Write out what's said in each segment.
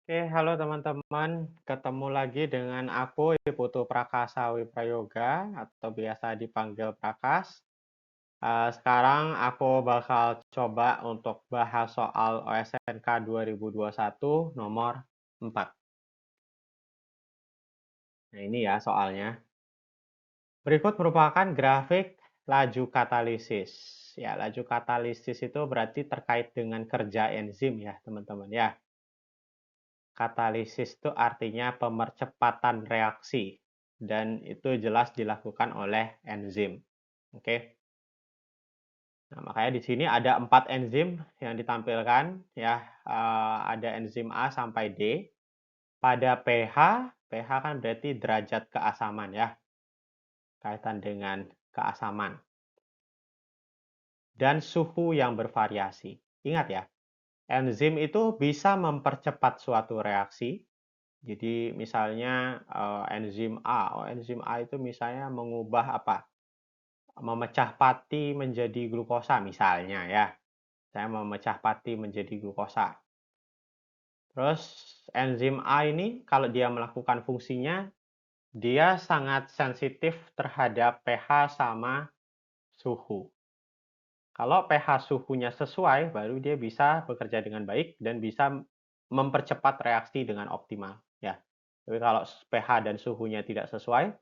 Oke, halo teman-teman. Ketemu lagi dengan aku, Putu Prakasa Wiprayoga, atau biasa dipanggil Prakas. Sekarang aku bakal coba untuk bahas soal OSNK 2021 nomor 4. Nah, ini ya soalnya. Berikut merupakan grafik laju katalisis. Ya, laju katalisis itu berarti terkait dengan kerja enzim ya, teman-teman ya. Katalisis itu artinya pemercepatan reaksi dan itu jelas dilakukan oleh enzim. Oke. Nah, makanya di sini ada 4 enzim yang ditampilkan ya. Ada enzim A sampai D. Pada pH, pH kan berarti derajat keasaman ya, kaitan dengan keasaman. Dan suhu yang bervariasi. Ingat ya, enzim itu bisa mempercepat suatu reaksi. Jadi misalnya enzim A, enzim A itu misalnya mengubah apa? Memecah pati menjadi glukosa misalnya ya. Saya memecah pati menjadi glukosa. Terus enzim A ini kalau dia melakukan fungsinya, dia sangat sensitif terhadap pH sama suhu. Kalau pH suhunya sesuai, baru dia bisa bekerja dengan baik dan bisa mempercepat reaksi dengan optimal ya. Tapi kalau pH dan suhunya tidak sesuai,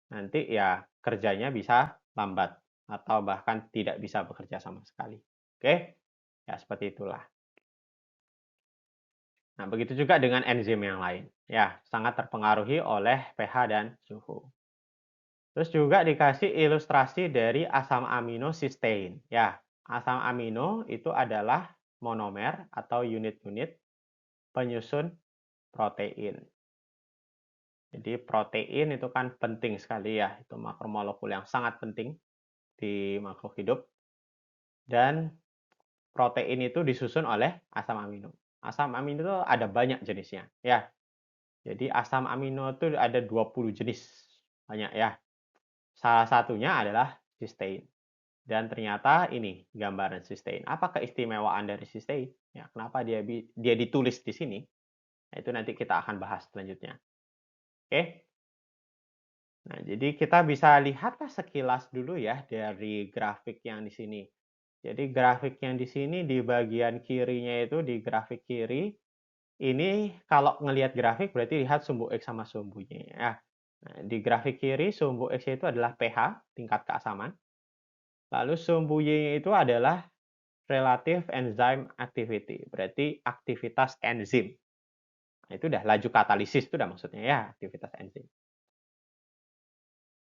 nanti ya kerjanya bisa lambat atau bahkan tidak bisa bekerja sama sekali. Oke, ya seperti itulah. Nah, begitu juga dengan enzim yang lain. Ya, sangat terpengaruhi oleh pH dan suhu. Terus juga dikasih ilustrasi dari asam amino sistein. Ya, asam amino itu adalah monomer atau unit-unit penyusun protein. Jadi protein itu kan penting sekali ya, itu makromolekul yang sangat penting di makhluk hidup. Dan protein itu disusun oleh asam amino. Asam amino itu ada banyak jenisnya ya. Jadi asam amino itu ada 20 jenis. Banyak ya. Salah satunya adalah sistein. Dan ternyata ini gambaran sistein. Apa keistimewaan dari sistein? Ya, kenapa dia ditulis di sini? Nah, itu nanti kita akan bahas selanjutnya. Oke. Nah, jadi kita bisa lihatlah sekilas dulu ya dari grafik yang di sini. Jadi grafik yang di sini di bagian kirinya itu di grafik kiri, ini kalau ngelihat grafik berarti lihat sumbu X sama sumbu Y ya. Nah, di grafik kiri sumbu X itu adalah pH, tingkat keasaman. Lalu sumbu Y-nya itu adalah relative enzyme activity, berarti aktivitas enzim. Nah, itu udah laju katalisis itu udah maksudnya ya, aktivitas enzim.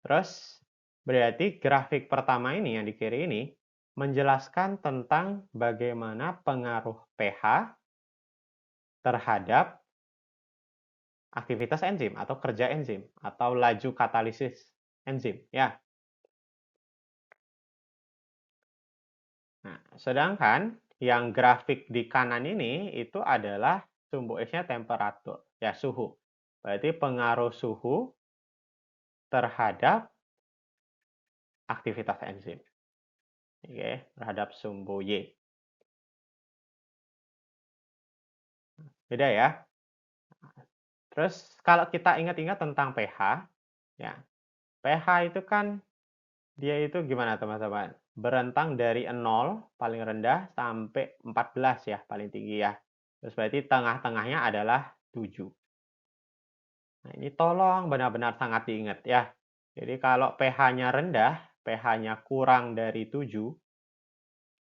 Terus berarti grafik pertama ini yang di kiri ini menjelaskan tentang bagaimana pengaruh pH terhadap aktivitas enzim atau kerja enzim atau laju katalisis enzim ya. Nah, sedangkan yang grafik di kanan ini itu adalah sumbu X-nya temperatur ya, suhu. Berarti pengaruh suhu terhadap aktivitas enzim. Oke, terhadap sumbu Y. Beda ya. Terus kalau kita ingat-ingat tentang pH, ya, pH itu kan dia itu gimana teman-teman? Berentang dari 0 paling rendah sampai 14 ya paling tinggi ya. Terus berarti tengah-tengahnya adalah 7. Nah, ini tolong benar-benar sangat diingat ya. Jadi kalau pH-nya rendah, pH-nya kurang dari 7,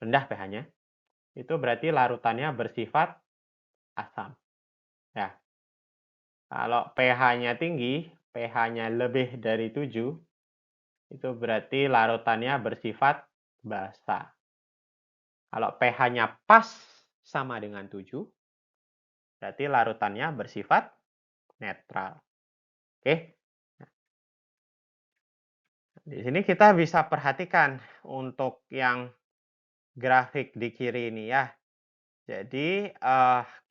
rendah pH-nya, itu berarti larutannya bersifat asam. Ya. Kalau pH-nya tinggi, pH-nya lebih dari 7, itu berarti larutannya bersifat basa. Kalau pH-nya pas sama dengan 7, berarti larutannya bersifat netral. Oke. Di sini kita bisa perhatikan untuk yang grafik di kiri ini ya. Jadi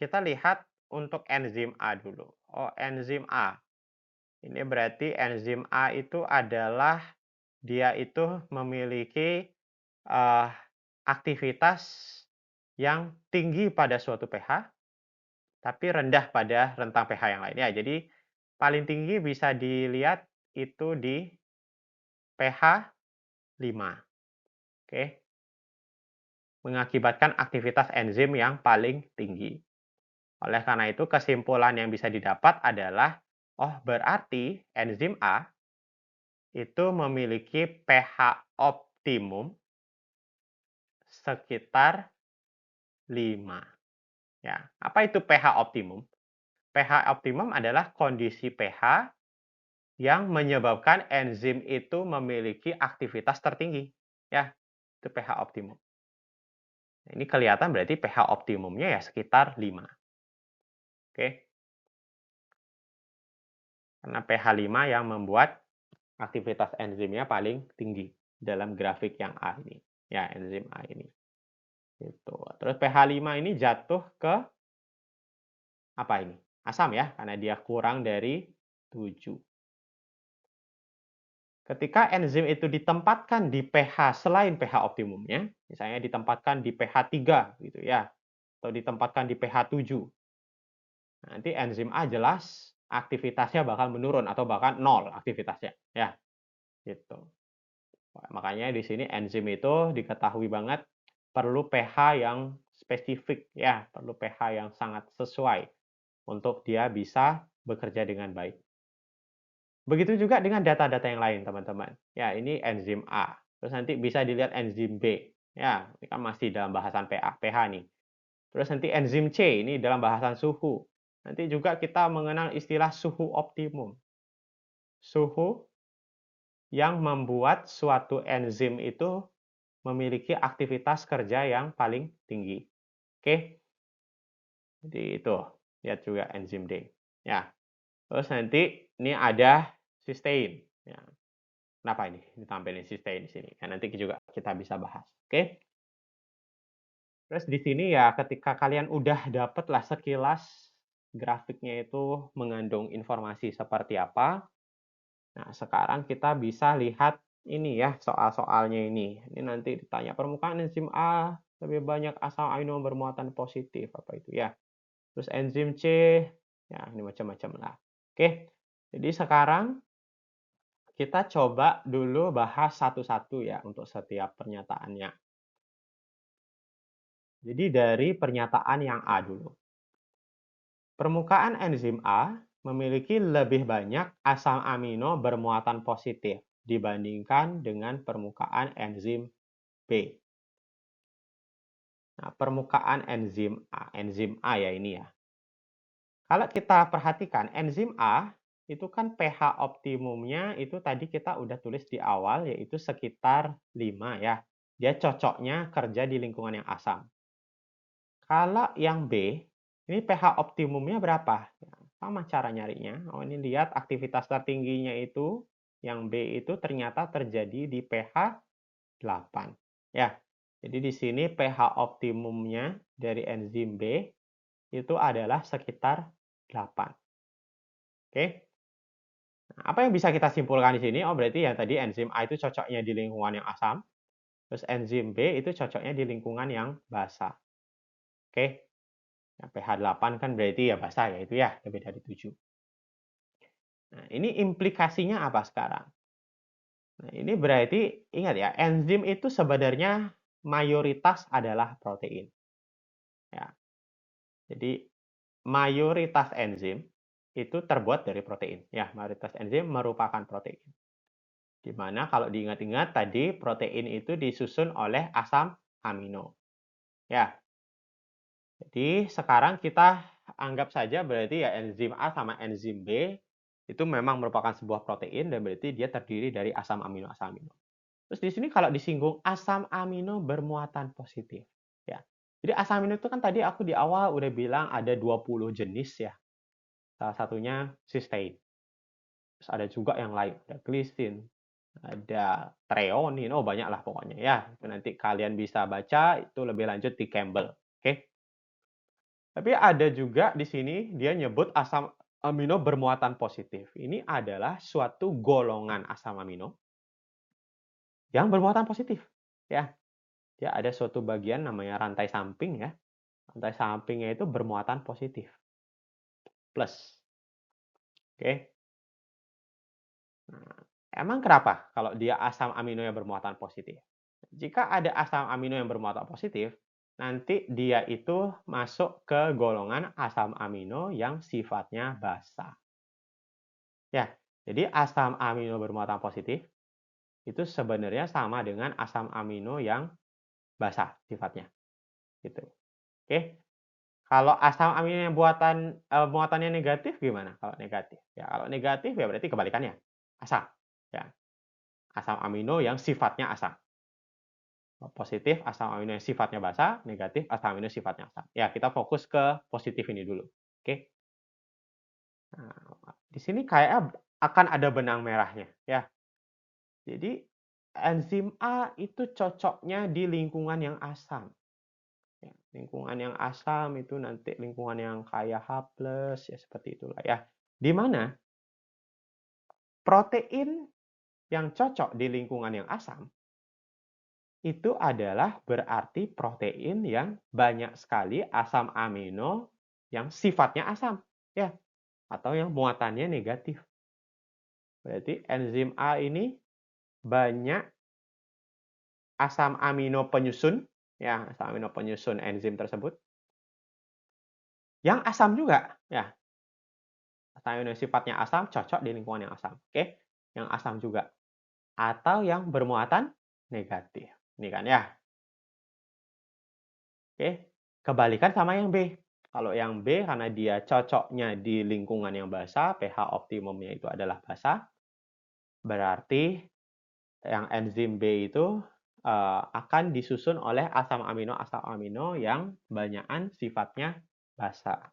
kita lihat untuk enzim A dulu. Oh, enzim A. Ini berarti enzim A itu adalah dia itu memiliki aktivitas yang tinggi pada suatu pH tapi rendah pada rentang pH yang lain. Ya, jadi paling tinggi bisa dilihat itu di pH 5. Oke, mengakibatkan aktivitas enzim yang paling tinggi. Oleh karena itu, kesimpulan yang bisa didapat adalah, oh berarti enzim A itu memiliki pH optimum sekitar 5. Ya, apa itu pH optimum? pH optimum adalah kondisi pH yang menyebabkan enzim itu memiliki aktivitas tertinggi. Ya, itu pH optimum. Ini kelihatan berarti pH optimumnya ya sekitar 5. Oke, karena pH 5 yang membuat aktivitas enzimnya paling tinggi dalam grafik yang A ini. Ya, enzim A ini. Gitu. Terus pH 5 ini jatuh ke apa ini? Asam ya, karena dia kurang dari 7. Ketika enzim itu ditempatkan di pH selain pH optimumnya, misalnya ditempatkan di pH 3 gitu ya, atau ditempatkan di pH 7, nanti enzim A jelas aktivitasnya bakal menurun atau bahkan nol aktivitasnya, ya, gitu. Makanya di sini enzim itu diketahui banget perlu pH yang spesifik ya, perlu pH yang sangat sesuai untuk dia bisa bekerja dengan baik. Begitu juga dengan data-data yang lain, teman-teman. Ya, ini enzim A. Terus nanti bisa dilihat enzim B. Ya, ini kan masih dalam bahasan pH nih. Terus nanti enzim C, ini dalam bahasan suhu. Nanti juga kita mengenal istilah suhu optimum. Suhu yang membuat suatu enzim itu memiliki aktivitas kerja yang paling tinggi. Oke, jadi itu. Lihat juga enzim D. Ya, terus nanti ini ada cysteine. Ya, kenapa ini ditampilin cysteine di sini? Ya, nanti juga kita bisa bahas. Oke. Terus di sini ya ketika kalian udah dapet lah sekilas grafiknya itu mengandung informasi seperti apa. Nah, sekarang kita bisa lihat ini ya soal-soalnya ini. Ini nanti ditanya permukaan enzim A lebih banyak asam amino bermuatan positif apa itu ya. Terus enzim C ya ini macam-macam lah. Oke. Jadi sekarang kita coba dulu bahas satu-satu ya untuk setiap pernyataannya. Jadi dari pernyataan yang A dulu. Permukaan enzim A memiliki lebih banyak asam amino bermuatan positif dibandingkan dengan permukaan enzim B. Nah, permukaan enzim A ya ini ya. Kalau kita perhatikan enzim A itu kan pH optimumnya itu tadi kita udah tulis di awal yaitu sekitar 5 ya. Dia cocoknya kerja di lingkungan yang asam. Kalau yang B, ini pH optimumnya berapa? Ya, sama cara nyarinya. Oh, ini lihat aktivitas tertingginya itu, yang B itu ternyata terjadi di pH 8. Ya, jadi di sini pH optimumnya dari enzim B itu adalah sekitar 8. Oke. Nah, apa yang bisa kita simpulkan di sini? Oh, berarti ya tadi enzim A itu cocoknya di lingkungan yang asam, terus enzim B itu cocoknya di lingkungan yang basa. Oke. Nah, pH 8 kan berarti ya basah ya itu ya, lebih dari 7. Nah, ini implikasinya apa sekarang? Nah, ini berarti ingat ya, enzim itu sebenarnya mayoritas adalah protein. Ya. Jadi mayoritas enzim itu terbuat dari protein. Ya, mayoritas enzim merupakan protein. Di mana kalau diingat-ingat tadi protein itu disusun oleh asam amino. Ya. Jadi sekarang kita anggap saja berarti ya enzim A sama enzim B itu memang merupakan sebuah protein dan berarti dia terdiri dari asam amino. Terus di sini kalau disinggung asam amino bermuatan positif, ya. Jadi asam amino itu kan tadi aku di awal udah bilang ada 20 jenis ya. Salah satunya cysteine. Terus ada juga yang lain, ada glisin, ada treonin, oh banyak lah pokoknya ya. Itu nanti kalian bisa baca itu lebih lanjut di Campbell. Oke. Tapi ada juga di sini dia nyebut asam amino bermuatan positif. Ini adalah suatu golongan asam amino yang bermuatan positif. Ya, dia ada suatu bagian namanya rantai samping ya. Rantai sampingnya itu bermuatan positif. plus. Oke. Nah, emang kenapa kalau dia asam amino yang bermuatan positif? Jika ada asam amino yang bermuatan positif, nanti dia itu masuk ke golongan asam amino yang sifatnya basa. Ya, jadi asam amino bermuatan positif itu sebenarnya sama dengan asam amino yang basa sifatnya, gitu. Oke. Kalau asam amino yang muatannya negatif gimana kalau negatif? Ya, kalau negatif ya berarti kebalikannya, asam, ya. Asam amino yang sifatnya asam. Positif asam amino yang sifatnya basa, negatif asam amino sifatnya asam. Ya, kita fokus ke positif ini dulu. Oke. Nah, di sini kayaknya akan ada benang merahnya, ya. Jadi enzim A itu cocoknya di lingkungan yang asam. Ya, lingkungan yang asam itu nanti lingkungan yang kaya H+, ya seperti itulah ya. Di mana protein yang cocok di lingkungan yang asam itu adalah berarti protein yang banyak sekali asam amino yang sifatnya asam, ya, atau yang muatannya negatif. Berarti enzim A ini banyak asam amino penyusun, ya, asam amino penyusun enzim tersebut yang asam juga, ya. Asam amino yang sifatnya asam cocok di lingkungan yang asam, oke? Yang asam juga atau yang bermuatan negatif. Ini kan ya. Oke, kebalikan sama yang B. Kalau yang B karena dia cocoknya di lingkungan yang basa, pH optimumnya itu adalah basa, berarti yang enzim B itu akan disusun oleh asam amino yang banyakan sifatnya basa,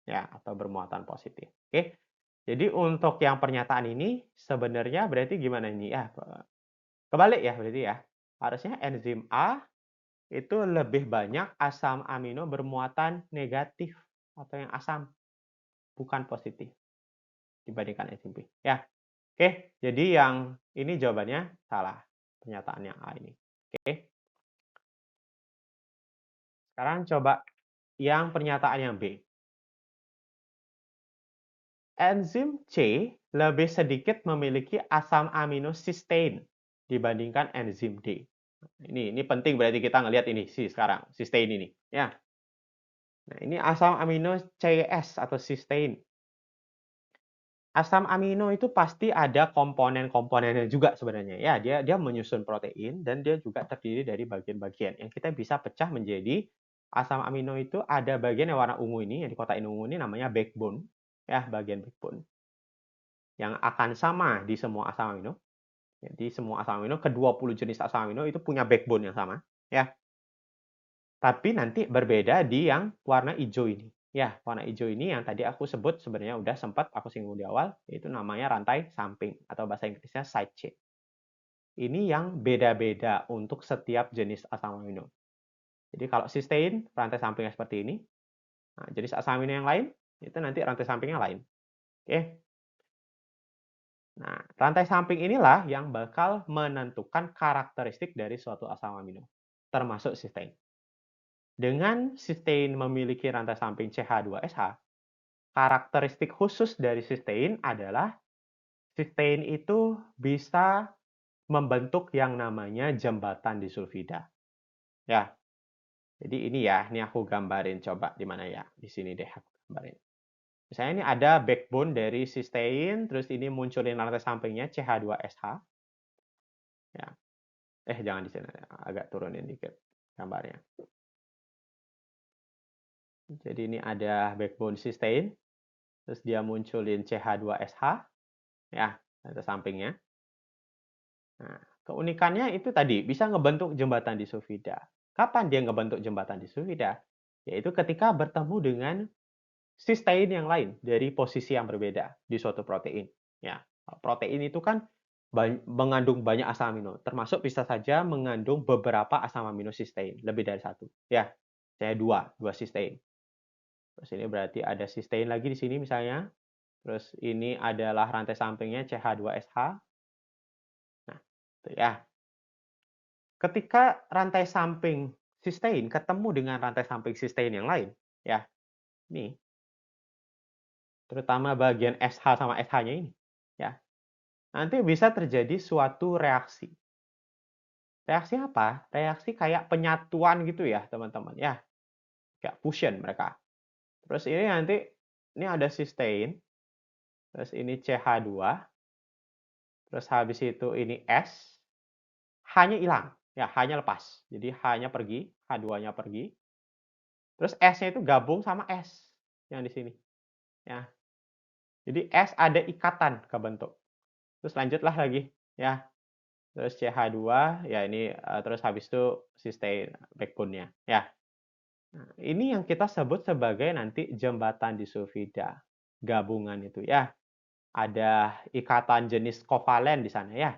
ya, atau bermuatan positif. Oke. Jadi untuk yang pernyataan ini sebenarnya berarti gimana ini ya? Kebalik ya berarti ya. Harusnya enzim A itu lebih banyak asam amino bermuatan negatif atau yang asam, bukan positif dibandingkan enzim B. Ya, oke. Jadi yang ini jawabannya salah, pernyataan yang A ini. Oke. Sekarang coba yang pernyataan yang B. Enzim C lebih sedikit memiliki asam amino cysteine dibandingkan enzim D. Ini penting berarti kita ngelihat ini sih sekarang, cysteine ini, ya. Nah, ini asam amino CS atau cysteine. Asam amino itu pasti ada komponen-komponennya juga sebenarnya ya. Dia menyusun protein dan dia juga terdiri dari bagian-bagian yang kita bisa pecah menjadi asam amino itu ada bagian yang warna ungu ini, yang di kotak ungu ini namanya backbone, ya, bagian backbone. Yang akan sama di semua asam amino. Jadi semua asam amino, ke-20 jenis asam amino itu punya backbone yang sama, ya. Tapi nanti berbeda di yang warna hijau ini. Ya, warna hijau ini yang tadi aku sebut sebenarnya udah sempat aku singgung di awal, yaitu namanya rantai samping atau bahasa Inggrisnya side chain. Ini yang beda-beda untuk setiap jenis asam amino. Jadi kalau cysteine, rantai sampingnya seperti ini. Nah, jenis asam amino yang lain, itu nanti rantai sampingnya lain. Oke. Nah, rantai samping inilah yang bakal menentukan karakteristik dari suatu asam amino, termasuk cysteine. Dengan cysteine memiliki rantai samping CH2SH, karakteristik khusus dari cysteine adalah cysteine itu bisa membentuk yang namanya jembatan disulfida. Ya, jadi ini ya, ini aku gambarin coba di mana ya? Di sini deh aku gambarin. Misalnya ini ada backbone dari cysteine, terus ini munculin rantai sampingnya CH2SH. Ya. Jangan di sini, agak turunin dikit gambarnya. Jadi ini ada backbone cysteine, terus dia munculin CH2SH, ya, rantai sampingnya. Nah, keunikannya itu tadi bisa ngebentuk jembatan disulfida. Kapan dia ngebentuk jembatan disulfida? Yaitu ketika bertemu dengan sistein yang lain dari posisi yang berbeda di suatu protein. Ya, protein itu kan mengandung banyak asam amino, termasuk bisa saja mengandung beberapa asam amino sistein, lebih dari satu. Ya, saya dua sistein. Terus ini berarti ada sistein lagi di sini misalnya. Terus ini adalah rantai sampingnya CH2SH. Nah, itu ya. Ketika rantai samping sistein ketemu dengan rantai samping sistein yang lain, ya, ini terutama bagian SH sama SH-nya ini, ya, nanti bisa terjadi suatu reaksi. Reaksi apa? Reaksi kayak penyatuan gitu ya, teman-teman, ya. Kayak fusion mereka. Terus ini nanti, ini ada cysteine, terus ini CH2, terus habis itu ini S, H-nya hilang, ya, H-nya lepas. Jadi H-nya pergi, H2-nya pergi. Terus S-nya itu gabung sama S yang di sini, ya. Jadi S ada ikatan kebentuk. Terus lanjutlah lagi, ya. Terus CH2, ya ini terus habis itu cysteine backbone-nya, ya. Nah, ini yang kita sebut sebagai nanti jembatan disulfida. Gabungan itu, ya. Ada ikatan jenis kovalen di sana, ya.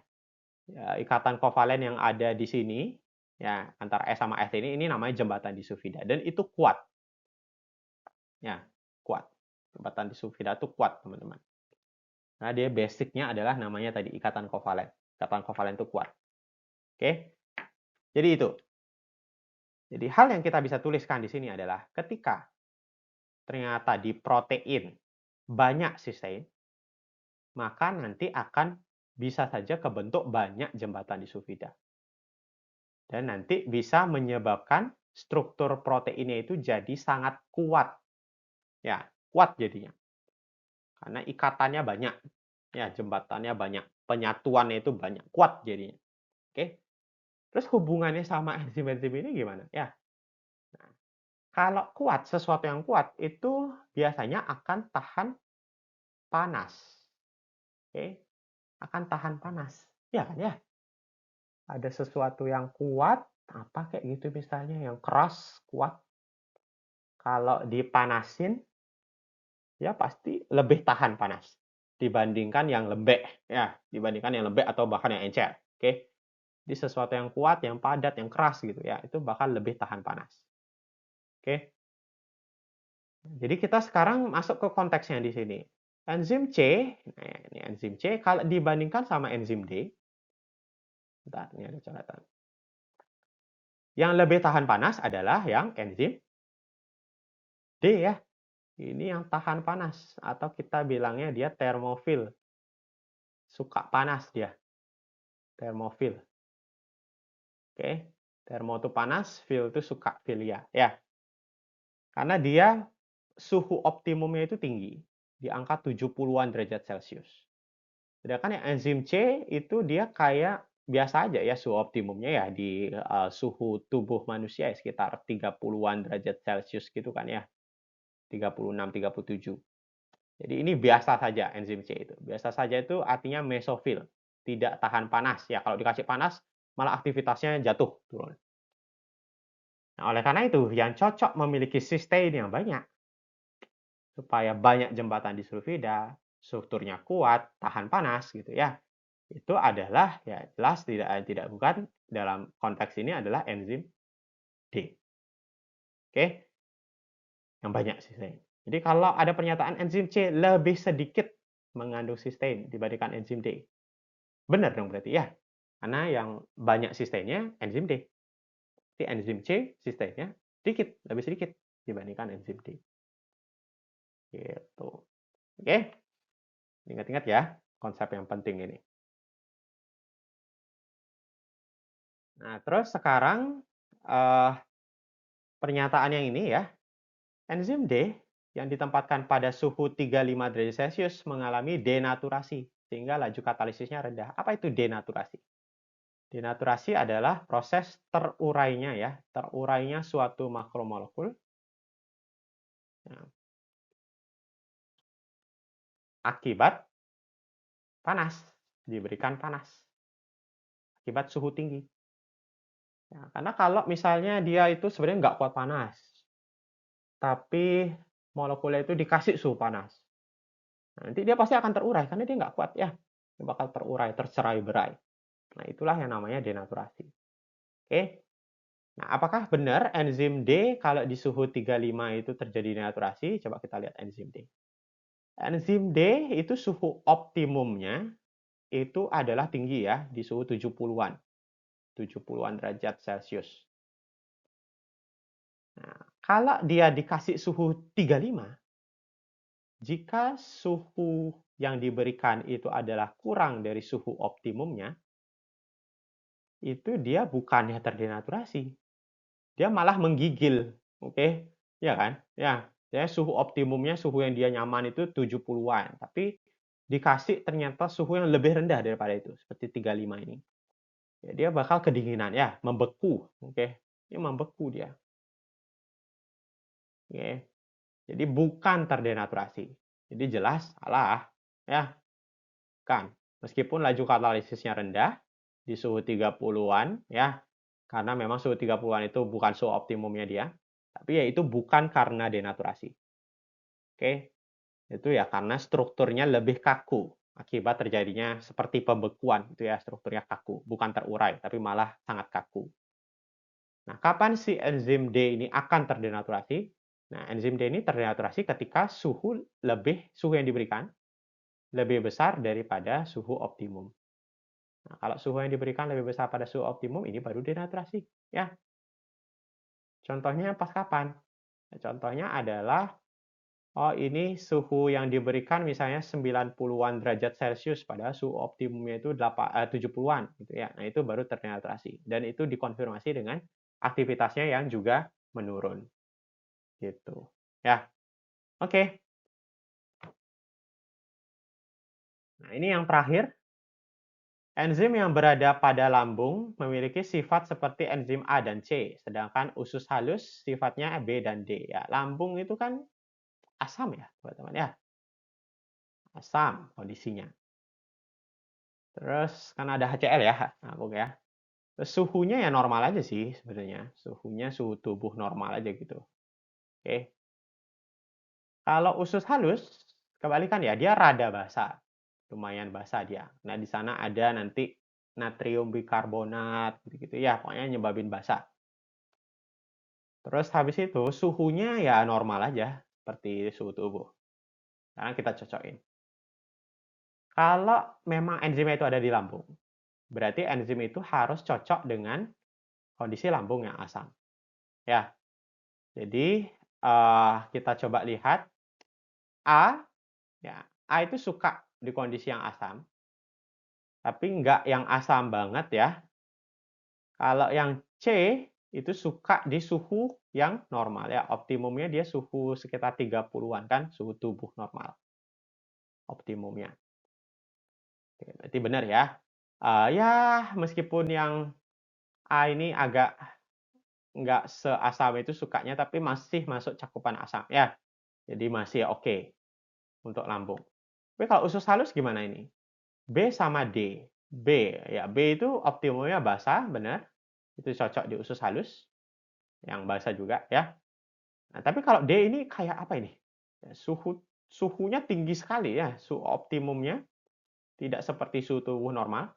Ya, ikatan kovalen yang ada di sini, ya, antara S sama S ini namanya jembatan disulfida dan itu kuat. Ya, kuat. Jembatan disulfida itu kuat, teman-teman. Nah, dia basicnya adalah namanya tadi ikatan kovalen. Ikatan kovalen itu kuat. Oke? Jadi itu. Jadi hal yang kita bisa tuliskan di sini adalah ketika ternyata di protein banyak cysteine, maka nanti akan bisa saja kebentuk banyak jembatan disulfida. Dan nanti bisa menyebabkan struktur proteinnya itu jadi sangat kuat. Ya, kuat jadinya. Karena ikatannya banyak. Ya, jembatannya banyak. Penyatuannya itu banyak. Kuat jadinya. Oke. Terus hubungannya sama enzim-enzim ini gimana? Ya. Nah, kalau kuat, sesuatu yang kuat itu biasanya akan tahan panas. Oke. Akan tahan panas. Ya kan ya? Ada sesuatu yang kuat, apa kayak gitu misalnya, yang keras, kuat. Kalau dipanasin, ya pasti lebih tahan panas dibandingkan yang lembek, ya, dibandingkan yang lembek atau bahkan yang encer. Oke. Jadi sesuatu yang kuat, yang padat, yang keras gitu ya, itu bakal lebih tahan panas. Oke. Jadi kita sekarang masuk ke konteksnya di sini. Enzim C, nah ini enzim C kalau dibandingkan sama enzim D, bentar, ini ada coretan. Yang lebih tahan panas adalah yang enzim D ya. Ini yang tahan panas atau kita bilangnya dia termofil. Suka panas dia. Termofil. Oke. Termo itu panas, fil itu suka, filia ya. Karena dia suhu optimumnya itu tinggi, di angka 70-an derajat Celcius. Sedangkan yang enzim C itu dia kayak biasa aja ya suhu optimumnya ya di suhu tubuh manusia ya sekitar 30-an derajat Celcius gitu kan ya. 36, 37. Jadi ini biasa saja enzim C itu. Biasa saja itu artinya mesofil, tidak tahan panas ya. Kalau dikasih panas malah aktivitasnya jatuh turun. Nah, oleh karena itu yang cocok memiliki cysteine yang banyak supaya banyak jembatan disulfida, strukturnya kuat, tahan panas gitu ya. Itu adalah ya jelas tidak bukan dalam konteks ini adalah enzim D. Oke? Yang banyak cysteine. Jadi kalau ada pernyataan enzim C lebih sedikit mengandung cysteine dibandingkan enzim D. Benar dong berarti ya. Karena yang banyak cysteinnya enzim D. Jadi enzim C cysteinnya sedikit, lebih sedikit dibandingkan enzim D. Gitu. Oke? Ingat-ingat ya konsep yang penting ini. Nah, terus sekarang pernyataan yang ini ya. Enzim D yang ditempatkan pada suhu 35 derajat Celcius mengalami denaturasi sehingga laju katalisisnya rendah. Apa itu denaturasi? Denaturasi adalah proses terurainya ya, terurainya suatu makromolekul akibat panas, diberikan panas, akibat suhu tinggi. Ya, karena kalau misalnya dia itu sebenarnya nggak kuat panas, tapi molekulnya itu dikasih suhu panas, nanti dia pasti akan terurai karena dia nggak kuat ya, dia bakal terurai, tercerai-berai. Nah, itulah yang namanya denaturasi. Oke. Nah, apakah benar enzim D kalau di suhu 35 itu terjadi denaturasi? Coba kita lihat enzim D. Enzim D itu suhu optimumnya itu adalah tinggi ya, di suhu 70-an. 70-an derajat Celcius. Nah, kalau dia dikasih suhu 35, jika suhu yang diberikan itu adalah kurang dari suhu optimumnya, itu dia bukannya terdenaturasi, dia malah menggigil. Oke, ya kan? Ya suhu optimumnya, suhu yang dia nyaman itu 70-an, tapi dikasih ternyata suhu yang lebih rendah daripada itu, seperti 35 ini. Ya, dia bakal kedinginan, ya, membeku. Oke, ini membeku dia. Oke, jadi bukan terdenaturasi. Jadi jelas salah, ya, kan. Meskipun laju katalisisnya rendah di suhu 30-an, ya, karena memang suhu 30-an itu bukan suhu optimumnya dia, tapi ya itu bukan karena denaturasi. Oke, itu ya karena strukturnya lebih kaku akibat terjadinya seperti pembekuan itu ya, strukturnya kaku, bukan terurai tapi malah sangat kaku. Nah, kapan si enzim D ini akan terdenaturasi? Nah, enzim D ini terdenaturasi ketika suhu yang diberikan lebih besar daripada suhu optimum. Nah, kalau suhu yang diberikan lebih besar pada suhu optimum, ini baru denaturasi, ya. Contohnya pas kapan? Nah, contohnya adalah, oh ini suhu yang diberikan misalnya 90-an derajat Celcius, pada suhu optimumnya itu 70-an, gitu ya. Nah, itu baru terdenaturasi. Dan itu dikonfirmasi dengan aktivitasnya yang juga menurun. Gitu. Ya, oke. Nah, ini yang terakhir. Enzim yang berada pada lambung memiliki sifat seperti enzim A dan C, sedangkan usus halus sifatnya B dan D. Ya, lambung itu kan asam ya, teman-teman ya. Asam kondisinya. Terus kan ada HCl ya, lambung ya. Terus suhunya ya normal aja sih sebenarnya. Suhunya suhu tubuh normal aja gitu. Oke. Kalau usus halus, kebalikan ya, dia rada basah. Lumayan basah dia. Nah, di sana ada nanti natrium bikarbonat gitu-gitu ya, pokoknya nyebabin basah. Terus habis itu suhunya ya normal aja, seperti suhu tubuh. Sekarang kita cocokin. Kalau memang enzimnya itu ada di lambung, berarti enzim itu harus cocok dengan kondisi lambung yang asam. Ya, jadi kita coba lihat A, ya A itu suka di kondisi yang asam, tapi nggak yang asam banget ya. Kalau yang C itu suka di suhu yang normal ya, optimumnya dia suhu sekitar 30-an kan, suhu tubuh normal. Optimumnya. Oke, berarti benar ya. Ya, meskipun yang A ini agak nggak seasam itu sukanya, tapi masih masuk cakupan asam ya. Jadi masih oke untuk lambung. Tapi kalau usus halus gimana ini? B sama D. B ya, B itu optimumnya basah, benar. Itu cocok di usus halus, yang basah juga ya. Nah, tapi kalau D ini kayak apa ini? Ya, suhunya tinggi sekali ya, suhu optimumnya tidak seperti suhu tubuh normal,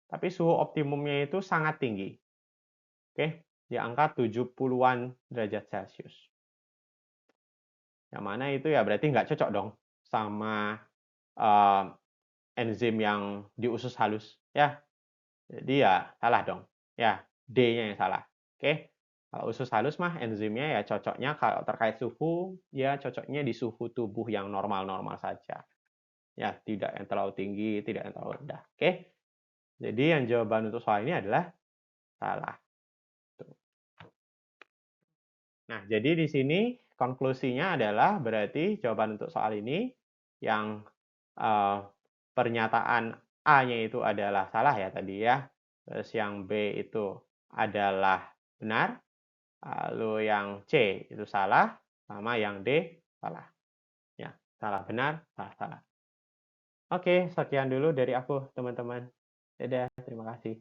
tapi suhu optimumnya itu sangat tinggi. Oke, di angka 70-an derajat Celcius. Yang mana itu ya berarti nggak cocok dong sama enzim yang di usus halus ya. Jadi ya salah dong. Ya, D-nya yang salah. Oke. Kalau usus halus mah enzimnya ya cocoknya kalau terkait suhu, ya cocoknya di suhu tubuh yang normal-normal saja. Ya, tidak yang terlalu tinggi, tidak yang terlalu rendah. Oke. Jadi yang jawaban untuk soal ini adalah salah. Nah, jadi di sini konklusinya adalah berarti jawaban untuk soal ini yang pernyataan A-nya itu adalah salah ya tadi ya. Terus yang B itu adalah benar. Lalu yang C itu salah, sama yang D salah. Ya, salah benar, salah salah. Oke, sekian dulu dari aku, teman-teman. Dadah, terima kasih.